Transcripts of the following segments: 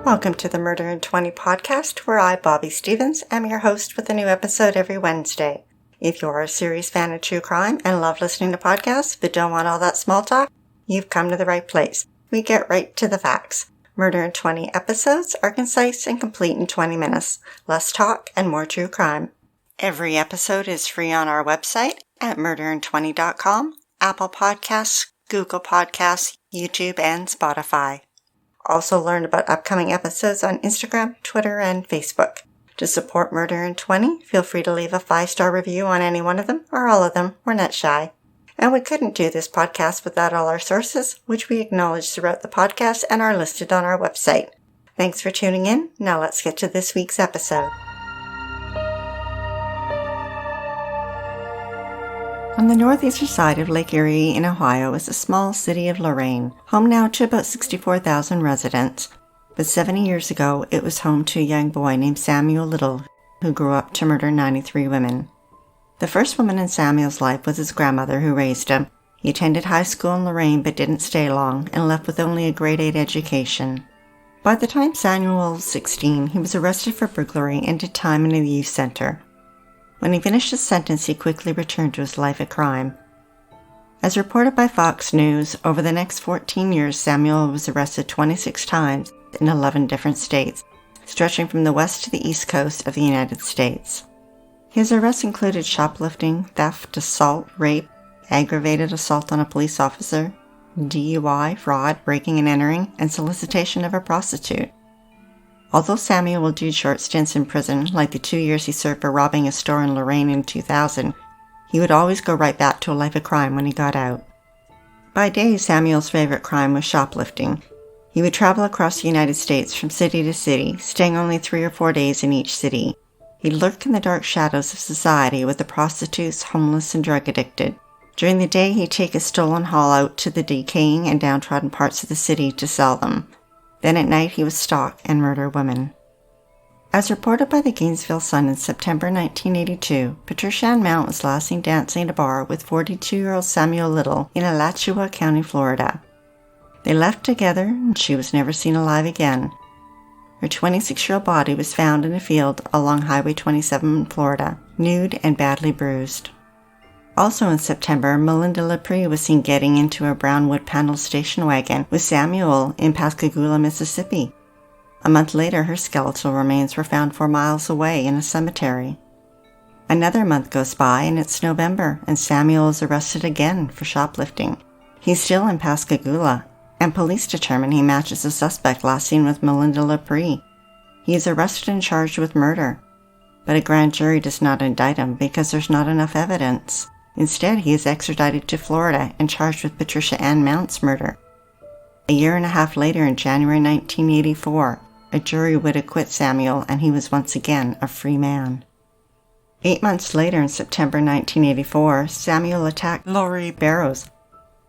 Welcome to the Murder in 20 podcast, where I, Bobby Stevens, am your host with a new episode every Wednesday. If you're a serious fan of true crime and love listening to podcasts but don't want all that small talk, you've come to the right place. We get right to the facts. Murder in 20 episodes are concise and complete in 20 minutes. Less talk and more true crime. Every episode is free on our website at murderin20.com, Apple Podcasts, Google Podcasts, YouTube, and Spotify. Also learn about upcoming episodes on Instagram, Twitter, and Facebook. To support Murder in 20, feel free to leave a 5-star review on any one of them or all of them. We're not shy. And we couldn't do this podcast without all our sources, which we acknowledge throughout the podcast and are listed on our website. Thanks for tuning in. Now let's get to this week's episode. On the northeastern side of Lake Erie in Ohio is the small city of Lorain, home now to about 64,000 residents. But 70 years ago, it was home to a young boy named Samuel Little, who grew up to murder 93 women. The first woman in Samuel's life was his grandmother, who raised him. He attended high school in Lorain but didn't stay long and left with only a grade 8 education. By the time Samuel was 16, he was arrested for burglary and did time in a youth center. When he finished his sentence, he quickly returned to his life of crime. As reported by Fox News, over the next 14 years, Samuel was arrested 26 times in 11 different states, stretching from the west to the east coast of the United States. His arrests included shoplifting, theft, assault, rape, aggravated assault on a police officer, DUI, fraud, breaking and entering, and solicitation of a prostitute. Although Samuel will do short stints in prison, like the 2 years he served for robbing a store in Lorain in 2000, he would always go right back to a life of crime when he got out. By day, Samuel's favorite crime was shoplifting. He would travel across the United States from city to city, staying only 3 or 4 days in each city. He'd lurk in the dark shadows of society with the prostitutes, homeless, and drug-addicted. During the day, he'd take his stolen haul out to the decaying and downtrodden parts of the city to sell them. Then at night, he would stalk and murder women. As reported by the Gainesville Sun in September 1982, Patricia Ann Mount was last seen dancing at a bar with 42-year-old Samuel Little in Alachua County, Florida. They left together, and she was never seen alive again. Her 26-year-old body was found in a field along Highway 27 in Florida, nude and badly bruised. Also in September, Melinda Lepre was seen getting into a brown wood-paneled station wagon with Samuel in Pascagoula, Mississippi. A month later, her skeletal remains were found 4 miles away in a cemetery. Another month goes by, and it's November, and Samuel is arrested again for shoplifting. He's still in Pascagoula, and police determine he matches the suspect last seen with Melinda Lepre. He is arrested and charged with murder, but a grand jury does not indict him because there's not enough evidence. Instead, he is extradited to Florida and charged with Patricia Ann Mount's murder. A year and a half later, in January 1984, a jury would acquit Samuel, and he was once again a free man. 8 months later, in September 1984, Samuel attacked Lori Barrows.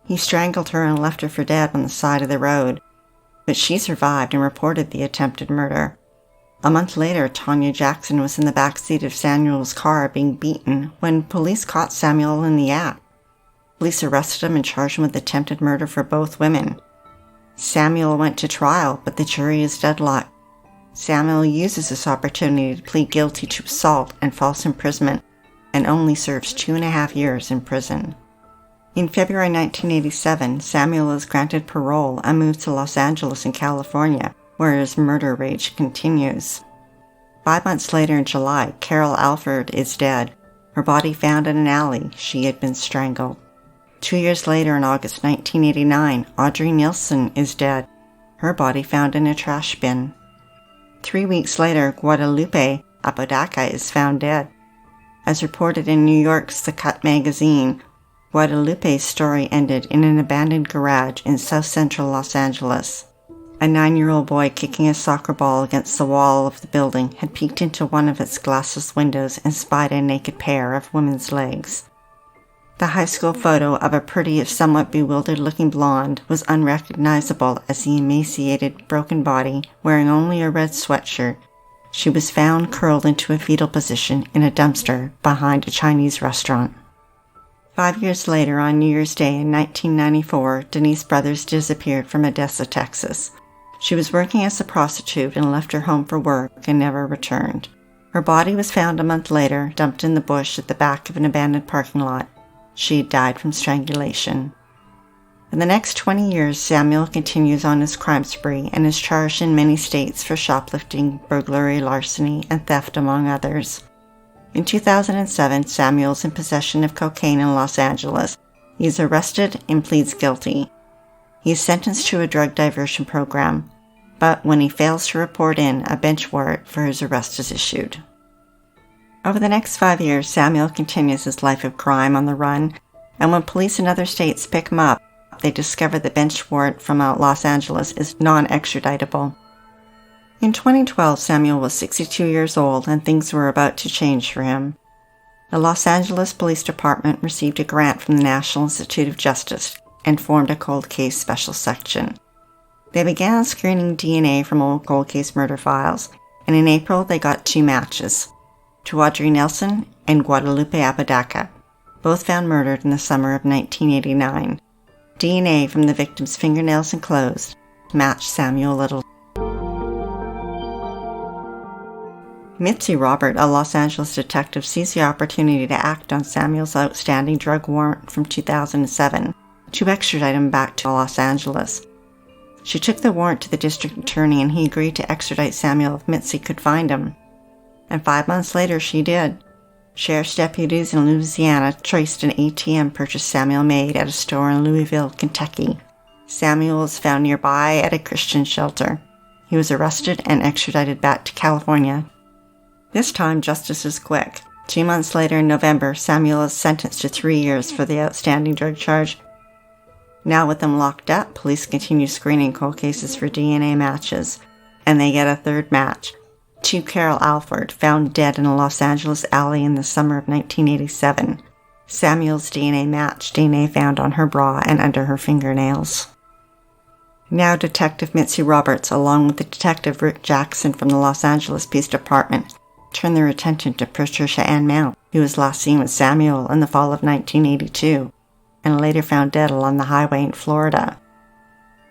He strangled her and left her for dead on the side of the road, but she survived and reported the attempted murder. A month later, Tanya Jackson was in the back seat of Samuel's car being beaten when police caught Samuel in the act. Police arrested him and charged him with attempted murder for both women. Samuel went to trial, but the jury is deadlocked. Samuel uses this opportunity to plead guilty to assault and false imprisonment and only serves 2.5 years in prison. In February 1987, Samuel is granted parole and moves to Los Angeles in California, where his murder rage continues. 5 months later in July, Carol Alford is dead. Her body found in an alley. She had been strangled. 2 years later, in August 1989, Audrey Nielsen is dead. Her body found in a trash bin. 3 weeks later, Guadalupe Apodaca is found dead. As reported in New York's The Cut magazine, Guadalupe's story ended in an abandoned garage in south-central Los Angeles. A 9-year-old boy kicking a soccer ball against the wall of the building had peeked into one of its glassless windows and spied a naked pair of women's legs. The high school photo of a pretty, if somewhat bewildered-looking blonde was unrecognizable as the emaciated, broken body, wearing only a red sweatshirt. She was found curled into a fetal position in a dumpster behind a Chinese restaurant. 5 years later, on New Year's Day in 1994, Denise Brothers disappeared from Odessa, Texas. She was working as a prostitute and left her home for work and never returned. Her body was found a month later, dumped in the bush at the back of an abandoned parking lot. She had died from strangulation. For the next 20 years, Samuel continues on his crime spree and is charged in many states for shoplifting, burglary, larceny, and theft, among others. In 2007, Samuel's in possession of cocaine in Los Angeles. He is arrested and pleads guilty. He is sentenced to a drug diversion program, but when he fails to report in, a bench warrant for his arrest is issued. Over the next 5 years, Samuel continues his life of crime on the run, and when police in other states pick him up, they discover the bench warrant from Los Angeles is non-extraditable. In 2012, Samuel was 62 years old, and things were about to change for him. The Los Angeles Police Department received a grant from the National Institute of Justice and formed a cold case special section. They began screening DNA from old cold case murder files, and in April they got 2 matches, to Audrey Nelson and Guadalupe Apodaca, both found murdered in the summer of 1989. DNA from the victim's fingernails and clothes matched Samuel Little. Mitzi Roberts, a Los Angeles detective, sees the opportunity to act on Samuel's outstanding drug warrant from 2007 to extradite him back to Los Angeles. She took the warrant to the district attorney and he agreed to extradite Samuel if Mitzi could find him. And 5 months later she did. Sheriff's deputies in Louisiana traced an ATM purchase Samuel made at a store in Louisville, Kentucky. Samuel was found nearby at a Christian shelter. He was arrested and extradited back to California. This time justice is quick. 2 months later in November, Samuel is sentenced to 3 years for the outstanding drug charge. Now with them locked up, police continue screening cold cases for DNA matches, and they get a third match. To Carol Alford, found dead in a Los Angeles alley in the summer of 1987. Samuel's DNA matched DNA found on her bra and under her fingernails. Now Detective Mitzi Roberts, along with the detective Rick Jackson from the Los Angeles Police Department, turn their attention to Patricia Ann Mount, who was last seen with Samuel in the fall of 1982, and later found dead along the highway in Florida.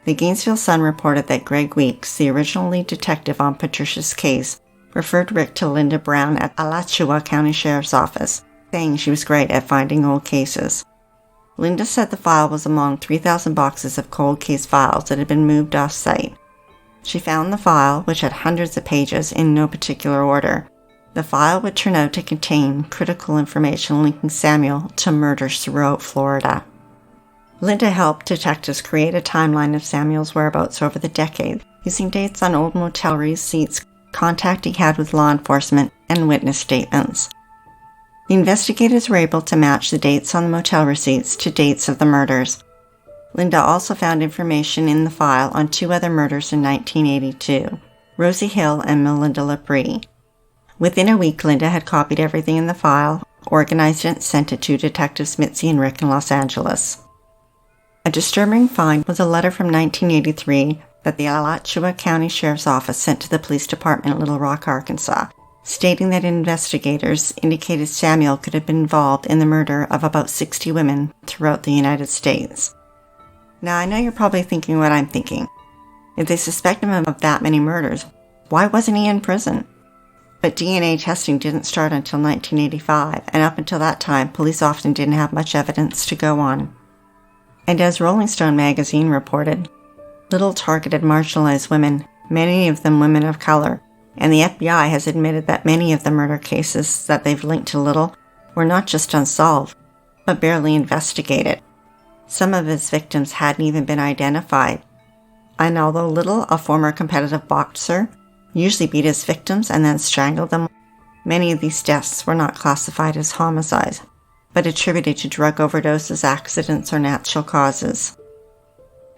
The Gainesville Sun reported that Greg Weeks, the original lead detective on Patricia's case, referred Rick to Linda Brown at Alachua County Sheriff's Office, saying she was great at finding old cases. Linda said the file was among 3,000 boxes of cold case files that had been moved off-site. She found the file, which had hundreds of pages in no particular order. The file would turn out to contain critical information linking Samuel to murders throughout Florida. Linda helped detectives create a timeline of Samuel's whereabouts over the decade, using dates on old motel receipts, contact he had with law enforcement, and witness statements. The investigators were able to match the dates on the motel receipts to dates of the murders. Linda also found information in the file on 2 other murders in 1982, Rosie Hill and Melinda Lepre. Within a week, Linda had copied everything in the file, organized it, and sent it to Detectives Mitzi and Rick in Los Angeles. A disturbing find was a letter from 1983 that the Alachua County Sheriff's Office sent to the police department in Little Rock, Arkansas, stating that investigators indicated Samuel could have been involved in the murder of about 60 women throughout the United States. Now, I know you're probably thinking what I'm thinking. If they suspect him of that many murders, why wasn't he in prison? But DNA testing didn't start until 1985, and up until that time, police often didn't have much evidence to go on. And as Rolling Stone magazine reported, Little targeted marginalized women, many of them women of color, and the FBI has admitted that many of the murder cases that they've linked to Little were not just unsolved, but barely investigated. Some of his victims hadn't even been identified. And although Little, a former competitive boxer, usually beat his victims and then strangled them, many of these deaths were not classified as homicides, but attributed to drug overdoses, accidents, or natural causes.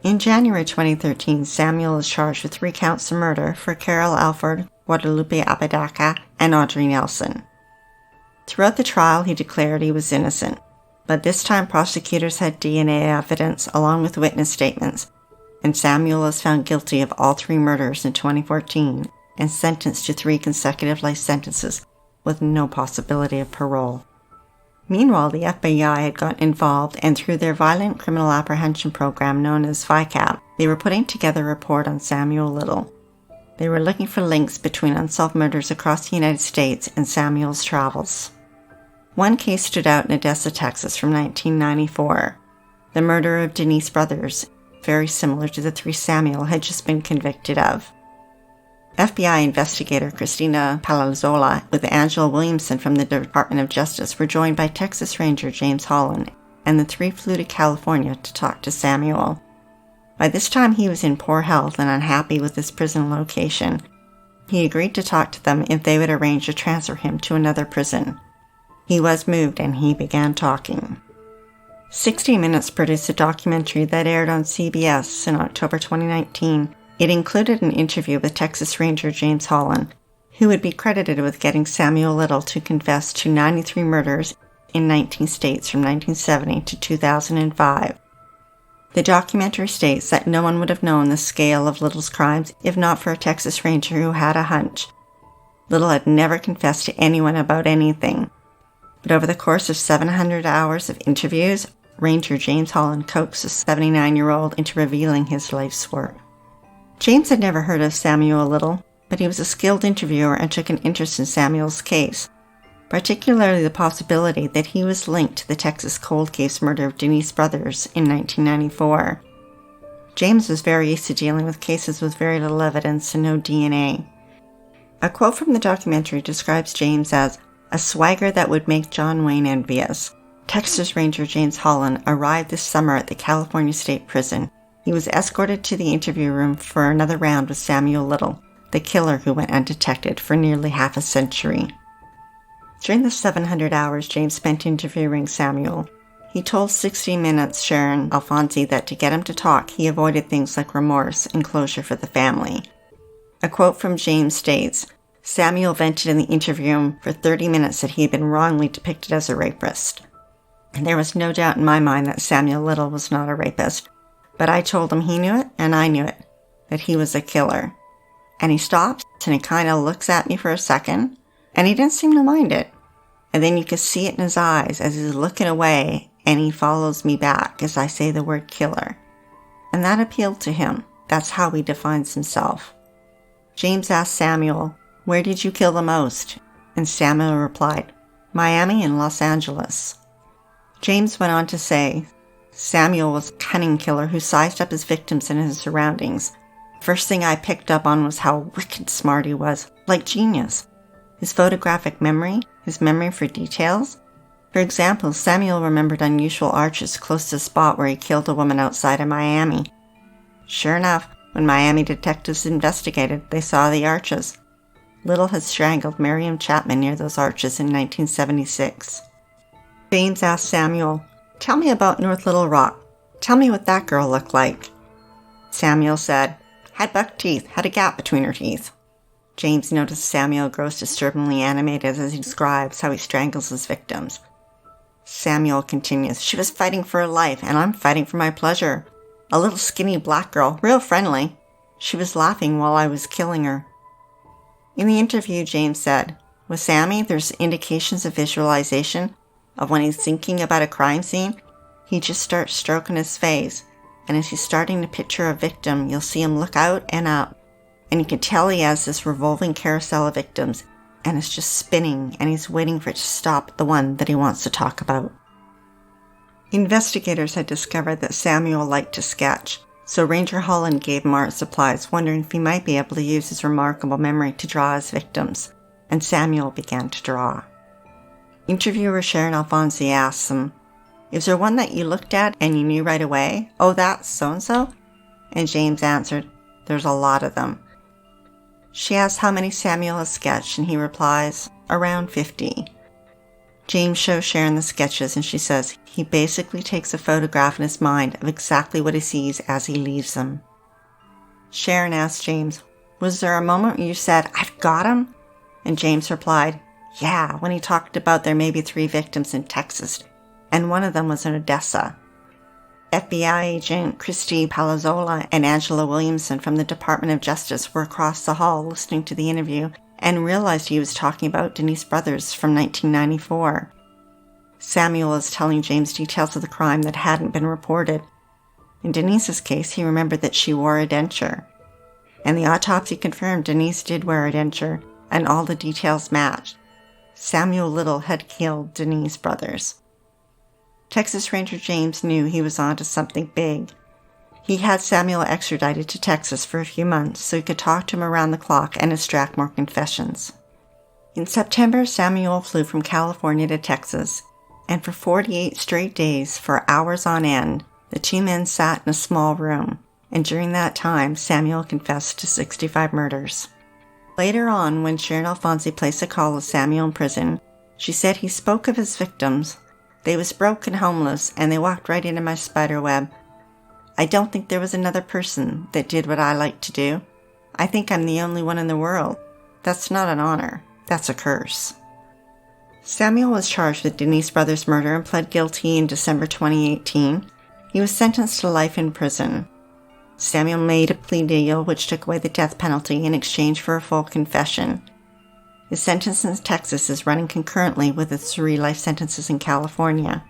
In January 2013, Samuel is charged with 3 counts of murder for Carol Alford, Guadalupe Apodaca, and Audrey Nelson. Throughout the trial, he declared he was innocent, but this time prosecutors had DNA evidence along with witness statements, and Samuel was found guilty of all 3 murders in 2014 and sentenced to 3 consecutive life sentences with no possibility of parole. Meanwhile, the FBI had gotten involved, and through their Violent Criminal Apprehension Program known as VICAP, They were putting together a report on Samuel Little. They were looking for links between unsolved murders across the United States and Samuel's travels. One case stood out in Odessa, Texas from 1994. The murder of Denise Brothers, very similar to the three Samuel had just been convicted of. FBI investigator Christina Palazzola with Angela Williamson from the Department of Justice were joined by Texas Ranger James Holland, and the three flew to California to talk to Samuel. By this time he was in poor health and unhappy with his prison location. He agreed to talk to them if they would arrange to transfer him to another prison. He was moved and he began talking. 60 Minutes produced a documentary that aired on CBS in October 2019. It included an interview with Texas Ranger James Holland, who would be credited with getting Samuel Little to confess to 93 murders in 19 states from 1970 to 2005. The documentary states that no one would have known the scale of Little's crimes if not for a Texas Ranger who had a hunch. Little had never confessed to anyone about anything. But over the course of 700 hours of interviews, Ranger James Holland coaxed the 79-year-old into revealing his life's work. James had never heard of Samuel Little, but he was a skilled interviewer and took an interest in Samuel's case, particularly the possibility that he was linked to the Texas cold case murder of Denise Brothers in 1994. James was very used to dealing with cases with very little evidence and no DNA. A quote from the documentary describes James as a swagger that would make John Wayne envious. Texas Ranger James Holland arrived this summer at the California State Prison. He was escorted to the interview room for another round with Samuel Little, the killer who went undetected for nearly half a century. During the 700 hours James spent interviewing Samuel, he told 60 Minutes' Sharon Alfonsi that to get him to talk, he avoided things like remorse and closure for the family. A quote from James states, Samuel vented in the interview room for 30 minutes that he had been wrongly depicted as a rapist. And there was no doubt in my mind that Samuel Little was not a rapist, but I told him he knew it and I knew it, that he was a killer. And he stops and he kind of looks at me for a second, and he didn't seem to mind it. And then you could see it in his eyes as he's looking away, and he follows me back as I say the word killer. And that appealed to him. That's how he defines himself. James asked Samuel, where did you kill the most? And Samuel replied, Miami and Los Angeles. James went on to say, Samuel was a cunning killer who sized up his victims and his surroundings. First thing I picked up on was how wicked smart he was, like genius. His photographic memory, his memory for details. For example, Samuel remembered unusual arches close to the spot where he killed a woman outside of Miami. Sure enough, when Miami detectives investigated, they saw the arches. Little had strangled Miriam Chapman near those arches in 1976. James asked Samuel, tell me about North Little Rock. Tell me what that girl looked like. Samuel said, had buck teeth, had a gap between her teeth. James noticed Samuel grows disturbingly animated as he describes how he strangles his victims. Samuel continues, she was fighting for her life, and I'm fighting for my pleasure. A little skinny black girl, real friendly. She was laughing while I was killing her. In the interview, James said, with Sammy, there's indications of visualization of when he's thinking about a crime scene, he just starts stroking his face, and as he's starting to picture a victim, you'll see him look out and up, and you can tell he has this revolving carousel of victims, and it's just spinning, and he's waiting for it to stop at the one that he wants to talk about. Investigators had discovered that Samuel liked to sketch, so Ranger Holland gave him art supplies, wondering if he might be able to use his remarkable memory to draw his victims, and Samuel began to draw. Interviewer Sharon Alfonsi asked him, is there one that you looked at and you knew right away? Oh, that's so-and-so? And James answered, there's a lot of them. She asks how many Samuel has sketched, and he replies, around 50. James shows Sharon the sketches, and she says he basically takes a photograph in his mind of exactly what he sees as he leaves them. Sharon asked James, was there a moment when you said, I've got him? And James replied, yeah, when he talked about there may be 3 victims in Texas, and one of them was in Odessa. FBI agent Christy Palazzola and Angela Williamson from the Department of Justice were across the hall listening to the interview and realized he was talking about Denise Brothers from 1994. Samuel is telling James details of the crime that hadn't been reported. In Denise's case, he remembered that she wore a denture. And the autopsy confirmed Denise did wear a denture, and all the details matched. Samuel Little had killed Denise's brothers. Texas Ranger James knew he was onto something big. He had Samuel extradited to Texas for a few months so he could talk to him around the clock and extract more confessions. In September, Samuel flew from California to Texas, and for 48 straight days, for hours on end, the two men sat in a small room, and during that time, Samuel confessed to 65 murders. Later on, when Sharon Alfonsi placed a call with Samuel in prison, she said he spoke of his victims. They was broke and homeless, and they walked right into my spider web. I don't think there was another person that did what I like to do. I think I'm the only one in the world. That's not an honor. That's a curse. Samuel was charged with Denise Brothers' murder and pled guilty in December 2018. He was sentenced to life in prison. Samuel made a plea deal which took away the death penalty in exchange for a full confession. His sentence in Texas is running concurrently with the 3 life sentences in California.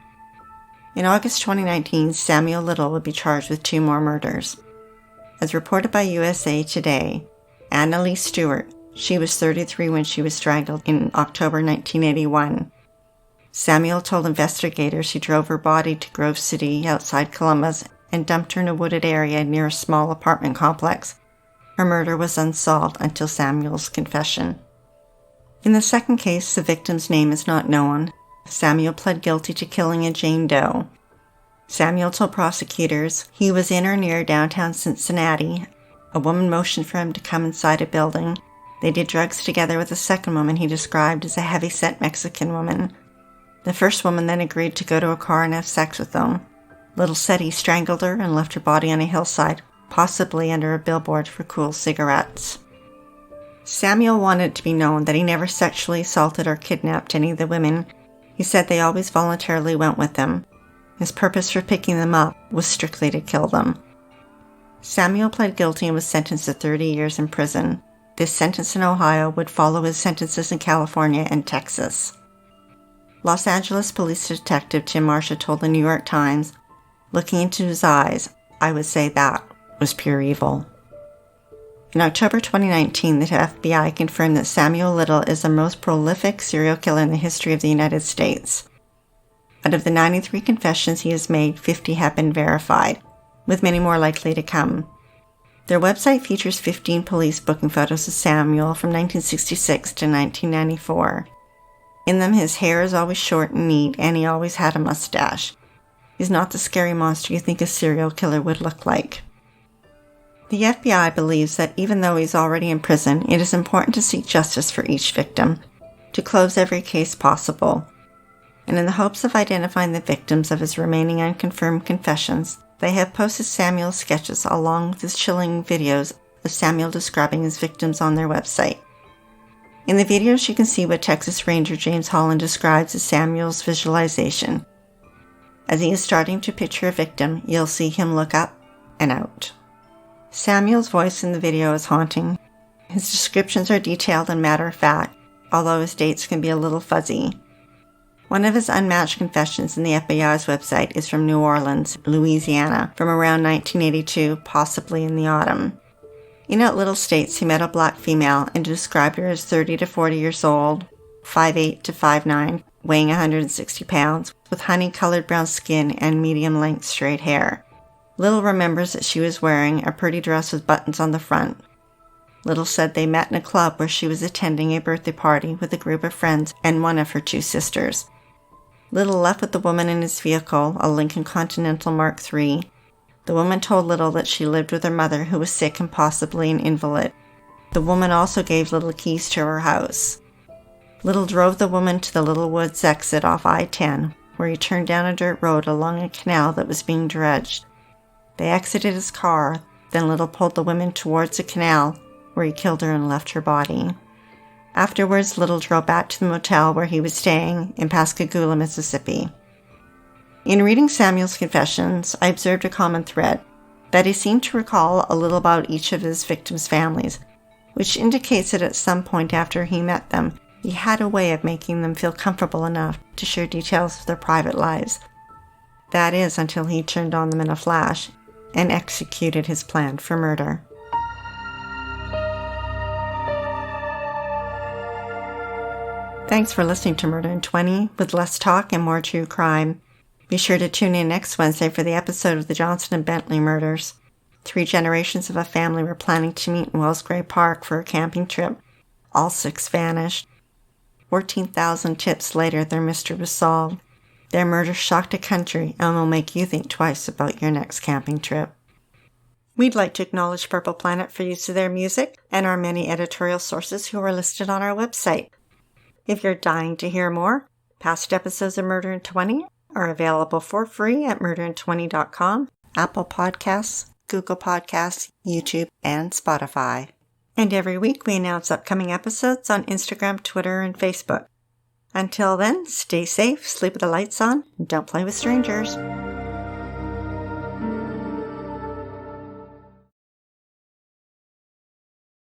In August 2019, Samuel Little would be charged with 2 more murders. As reported by USA Today, Anna Lee Stewart, she was 33 when she was strangled in October 1981. Samuel told investigators he drove her body to Grove City outside Columbus and dumped her in a wooded area near a small apartment complex. Her murder was unsolved until Samuel's confession. In the second case, the victim's name is not known. Samuel pled guilty to killing a Jane Doe. Samuel told prosecutors he was in or near downtown Cincinnati. A woman motioned for him to come inside a building. They did drugs together with a second woman he described as a heavy-set Mexican woman. The first woman then agreed to go to a car and have sex with them. Little said he strangled her and left her body on a hillside, possibly under a billboard for cool cigarettes. Samuel wanted it to be known that he never sexually assaulted or kidnapped any of the women. He said they always voluntarily went with him. His purpose for picking them up was strictly to kill them. Samuel pled guilty and was sentenced to 30 years in prison. This sentence in Ohio would follow his sentences in California and Texas. Los Angeles police detective Tim Marcia told the New York Times, "Looking into his eyes, I would say that was pure evil." In October 2019, the FBI confirmed that Samuel Little is the most prolific serial killer in the history of the United States. Out of the 93 confessions he has made, 50 have been verified, with many more likely to come. Their website features 15 police booking photos of Samuel from 1966 to 1994. In them, his hair is always short and neat, and he always had a mustache. He's not the scary monster you think a serial killer would look like. The FBI believes that even though he's already in prison, it is important to seek justice for each victim, to close every case possible. And in the hopes of identifying the victims of his remaining unconfirmed confessions, they have posted Samuel's sketches along with his chilling videos of Samuel describing his victims on their website. In the videos, you can see what Texas Ranger James Holland describes as Samuel's visualization. As he is starting to picture a victim, you'll see him look up and out. Samuel's voice in the video is haunting. His descriptions are detailed and matter-of-fact, although his dates can be a little fuzzy. One of his unmatched confessions in the FBI's website is from New Orleans, Louisiana, from around 1982, possibly in the autumn. In that little states, he met a black female and described her as 30 to 40 years old, 5'8 to 5'9", weighing 160 pounds, with honey-colored brown skin and medium-length straight hair. Little remembers that she was wearing a pretty dress with buttons on the front. Little said they met in a club where she was attending a birthday party with a group of friends and one of her 2 sisters. Little left with the woman in his vehicle, a Lincoln Continental Mark III. The woman told Little that she lived with her mother, who was sick and possibly an invalid. The woman also gave Little keys to her house. Little drove the woman to the Little Woods exit off I-10, where he turned down a dirt road along a canal that was being dredged. They exited his car, then Little pulled the woman towards the canal, where he killed her and left her body. Afterwards, Little drove back to the motel where he was staying in Pascagoula, Mississippi. In reading Samuel's confessions, I observed a common thread, that he seemed to recall a little about each of his victims' families, which indicates that at some point after he met them, he had a way of making them feel comfortable enough to share details of their private lives. That is, until he turned on them in a flash, and executed his plan for murder. Thanks for listening to Murder in 20, with less talk and more true crime. Be sure to tune in next Wednesday for the episode of the Johnson and Bentley murders. 3 generations of a family were planning to meet in Wellsgray Park for a camping trip. All 6 vanished. 14,000 tips later, their mystery was solved. Their murder shocked the country and will make you think twice about your next camping trip. We'd like to acknowledge Purple Planet for use of their music and our many editorial sources who are listed on our website. If you're dying to hear more, past episodes of Murder in 20 are available for free at murderin20.com, Apple Podcasts, Google Podcasts, YouTube, and Spotify. And every week we announce upcoming episodes on Instagram, Twitter, and Facebook. Until then, stay safe, sleep with the lights on, and don't play with strangers.